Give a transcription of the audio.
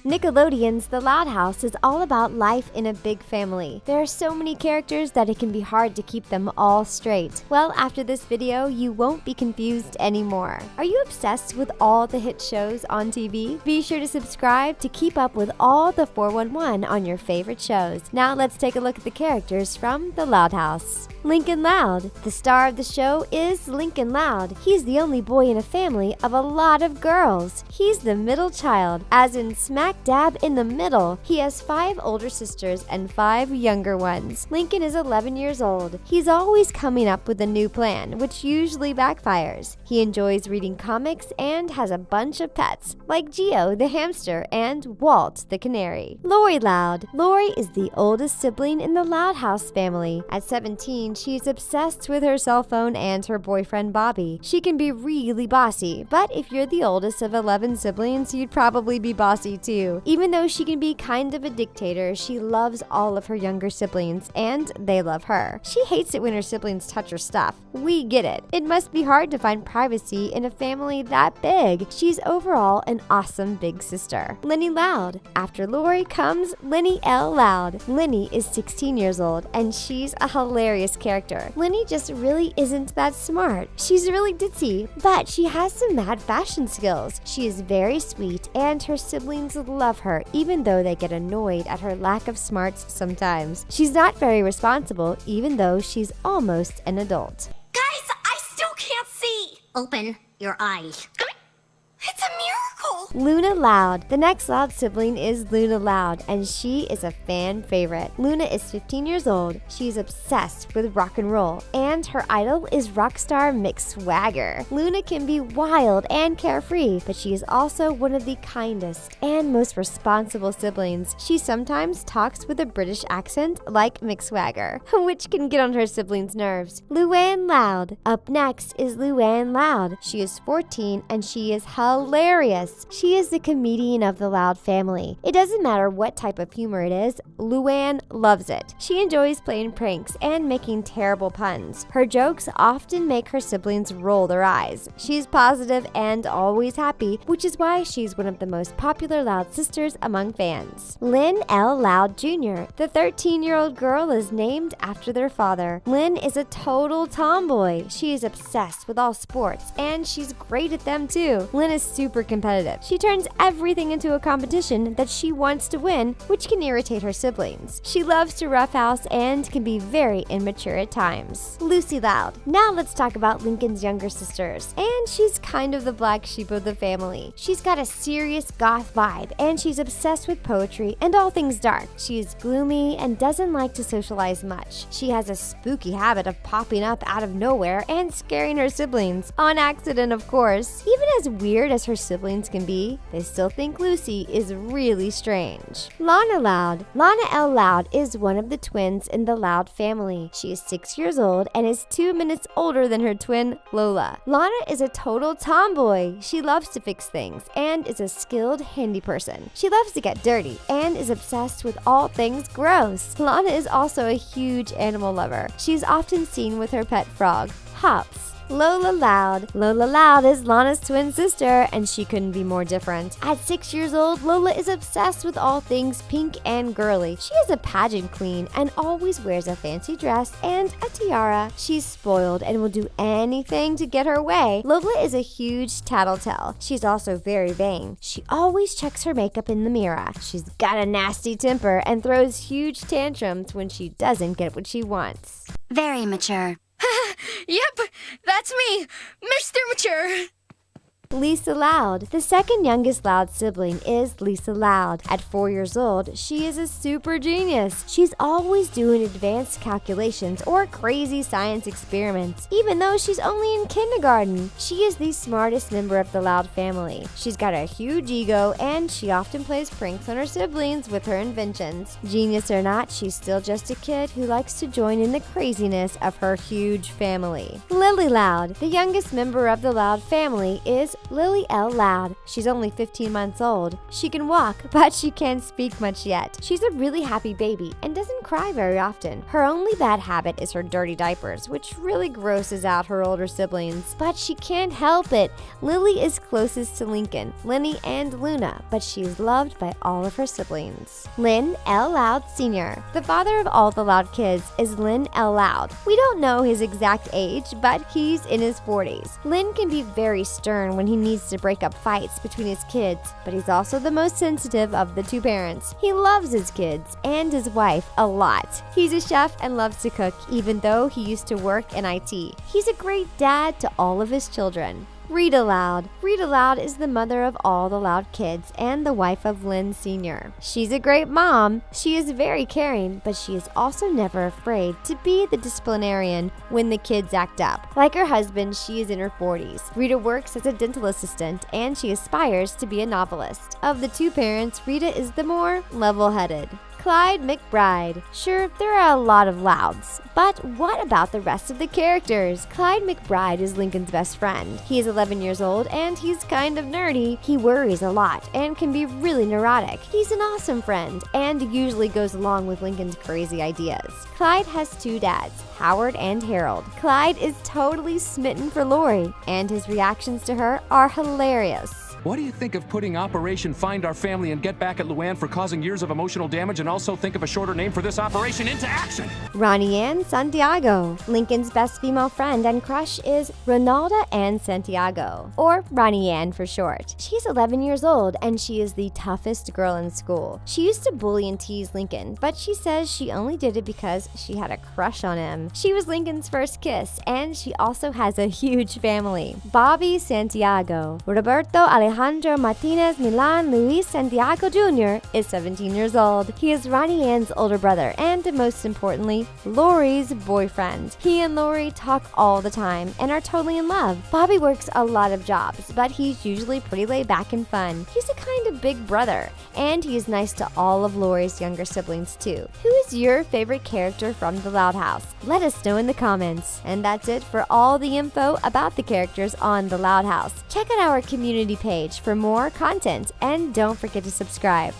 Nickelodeon's The Loud House is all about life in a big family. There are so many characters that it can be hard to keep them all straight. Well, after this video, you won't be confused anymore. Are you obsessed with all the hit shows on TV? Be sure to subscribe to keep up with all the 411 on your favorite shows. Now let's take a look at the characters from The Loud House. Lynn Loud. The star of the show is Lynn Loud. He's the only boy in a family of a lot of girls. He's the middle child, as in smack dab in the middle. He has 5 older sisters and 5 younger ones. Lincoln is 11 years old. He's always coming up with a new plan, which usually backfires. He enjoys reading comics and has a bunch of pets, like Geo the hamster and Walt the canary. Lola Loud. Lori is the oldest sibling in the Loud House family. At 17, she's obsessed with her cell phone and her boyfriend Bobby. She can be really bossy, but if you're the oldest of 11 siblings, you'd probably be bossy too. Even though she can be kind of a dictator, she loves all of her younger siblings, and they love her. She hates it when her siblings touch her stuff. We get it. It must be hard to find privacy in a family that big. She's overall an awesome big sister. Leni Loud. After Lori comes Leni Loud. Leni is 16 years old, and she's a hilarious character. Leni just really isn't that smart. She's really ditzy, but she has some mad fashion skills. She is very sweet, and her siblings love her, even though they get annoyed at her lack of smarts sometimes. She's not very responsible, even though she's almost an adult. Guys, I still can't see! Open your eyes. It's a miracle! Luna Loud. The next Loud sibling is Luna Loud, and she is a fan favorite. Luna is 15 years old. She's obsessed with rock and roll, and her idol is rock star Mick Swagger. Luna can be wild and carefree, but she is also one of the kindest and most responsible siblings. She sometimes talks with a British accent like Mick Swagger, which can get on her siblings' nerves. Luan Loud. Up next is Luan Loud. She is 14, and she is hilarious. She is the comedian of the Loud family. It doesn't matter what type of humor it is, Luan loves it. She enjoys playing pranks and making terrible puns. Her jokes often make her siblings roll their eyes. She's positive and always happy, which is why she's one of the most popular Loud sisters among fans. Lynn Loud Jr. The 13-year-old girl is named after their father. Lynn is a total tomboy. She is obsessed with all sports, and she's great at them too. Lynn is super competitive. She turns everything into a competition that she wants to win, which can irritate her siblings. She loves to roughhouse and can be very immature at times. Lucy Loud. Now let's talk about Lincoln's younger sisters. And she's kind of the black sheep of the family. She's got a serious goth vibe, and she's obsessed with poetry and all things dark. She is gloomy and doesn't like to socialize much. She has a spooky habit of popping up out of nowhere and scaring her siblings. On accident, of course. Even as weird as her siblings can be, they still think Lucy is really strange. Lana Loud. Lana Loud is one of the twins in the Loud family. She is 6 years old and is 2 minutes older than her twin, Lola. Lana is a total tomboy. She loves to fix things and is a skilled handy person. She loves to get dirty and is obsessed with all things gross. Lana is also a huge animal lover. She's often seen with her pet frog, Hops. Lola Loud. Lola Loud is Lana's twin sister, and she couldn't be more different. At 6 years old, Lola is obsessed with all things pink and girly. She is a pageant queen and always wears a fancy dress and a tiara. She's spoiled and will do anything to get her way. Lola is a huge tattletale. She's also very vain. She always checks her makeup in the mirror. She's got a nasty temper and throws huge tantrums when she doesn't get what she wants. Very mature. Yep, that's me, Mr. Mature. Lisa Loud. The second youngest Loud sibling is Lisa Loud. At 4 years old, she is a super genius. She's always doing advanced calculations or crazy science experiments, even though she's only in kindergarten. She is the smartest member of the Loud family. She's got a huge ego, and she often plays pranks on her siblings with her inventions. Genius or not, she's still just a kid who likes to join in the craziness of her huge family. Lily Loud. The youngest member of the Loud family is Lily Loud. She's only 15 months old. She can walk, but she can't speak much yet. She's a really happy baby and doesn't cry very often. Her only bad habit is her dirty diapers, which really grosses out her older siblings. But she can't help it. Lily is closest to Lincoln, Leni, and Luna, but she's loved by all of her siblings. Lynn Loud Jr. The father of all the Loud kids is Lynn Loud. We don't know his exact age, but he's in his 40s. Lynn can be very stern when he needs to break up fights between his kids, but he's also the most sensitive of the two parents. He loves his kids and his wife a lot. He's a chef and loves to cook, even though he used to work in IT. He's a great dad to all of his children. Rita Loud. Rita Loud is the mother of all the Loud kids and the wife of Lynn Sr. She's a great mom. She is very caring, but she is also never afraid to be the disciplinarian when the kids act up. Like her husband, she is in her 40s. Rita works as a dental assistant and she aspires to be a novelist. Of the two parents, Rita is the more level-headed. Clyde McBride. Sure, there are a lot of Louds, but what about the rest of the characters? Clyde McBride is Lincoln's best friend. He is 11 years old and he's kind of nerdy. He worries a lot and can be really neurotic. He's an awesome friend and usually goes along with Lincoln's crazy ideas. Clyde has two dads, Howard and Harold. Clyde is totally smitten for Lori, and his reactions to her are hilarious. What do you think of putting Operation Find Our Family and Get Back at Luan for causing years of emotional damage, and also think of a shorter name for this operation into action? Ronnie and Santiago. Lincoln's best female friend and crush is Ronalda and Santiago, or Ronnie Ann for short. She's 11 years old and she is the toughest girl in school. She used to bully and tease Lincoln, but she says she only did it because she had a crush on him. She was Lincoln's first kiss, and she also has a huge family. Bobby Santiago. Roberto Alejandro Martinez Milan Luis Santiago Jr. is 17 years old. He is Ronnie Ann's older brother and, most importantly, Lori's boyfriend. He and Lori talk all the time and are totally in love. Bobby works a lot of jobs, but he's usually pretty laid back and fun. He's a kind of big brother, and he is nice to all of Lori's younger siblings too. Who is your favorite character from the Loud House? Let us know in the comments. And that's it for all the info about the characters on the Loud House. Check out our community page for more content, and don't forget to subscribe.